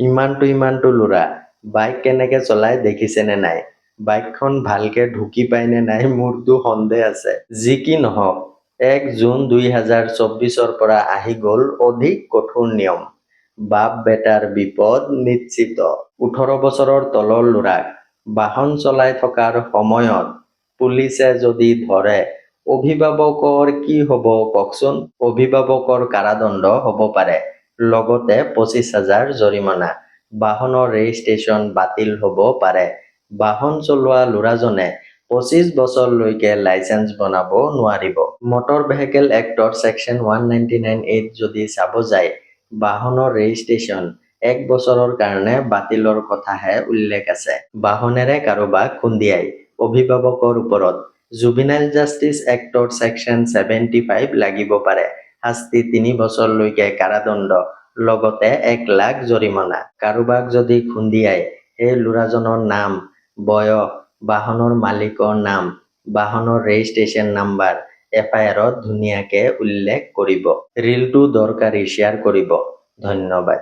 ইমানটো ল'ৰা বাইক কেনেকে চলাই দেখিছেনে নাই? বাইকখন ভালকে ঢুকি পায়নে নাই মোৰতো সন্দেহ আছে। যি কি নহওক 1 জুন 2024 পৰা আহি গ'ল অধিক কঠোৰ নিয়ম। বাপ বেটাৰ বিপদ নিশ্চিত। 18 বছৰৰ তলৰ ল'ৰাক বাহন চলাই থকাৰ সময়ত পুলিচে যদি ধৰে অভিভাৱকৰ কি হ'ব কওকচোন? অভিভাৱকৰ কাৰাদণ্ড হ'ব পাৰে, লগতে 25,000 জৰিমনা। বাহনৰ ৰেজিষ্ট্ৰেচন বাতিল হ'ব পাৰে। বাহন চলোৱা ল'ৰাজনে 25 বছৰলৈকে লাইচেন্স বনাব নোৱাৰিব। Motor vehicle actor section 199A যদি চাব যায়, বাহনৰ ৰেজিষ্ট্ৰেচন 1 বছৰৰ কাৰণে বাতিলৰ কথাহে উল্লেখ আছে। বাহনেৰে কাৰোবাক খুন্দিয়াই অভিভাৱকৰ ওপৰত জুভিনাইল জাষ্টিচ এক্টৰ ছেকশ্যন 75 লাগিব পাৰে। শাস্তি 3 বছৰলৈকে কাৰাদণ্ড, লগতে 1 লাখ জৰিমনা। কাৰোবাক যদি খুন্দিয়াই সেই ল'ৰাজনৰ নাম, বয়স, বাহনৰ মালিকৰ নাম, বাহনৰ ৰেজিষ্ট্ৰেচন নাম্বাৰ FIR-ত ধুনীয়াকে উল্লেখ কৰিব। ৰিলটো দৰকাৰী শ্বেয়াৰ কৰিব। ধন্যবাদ।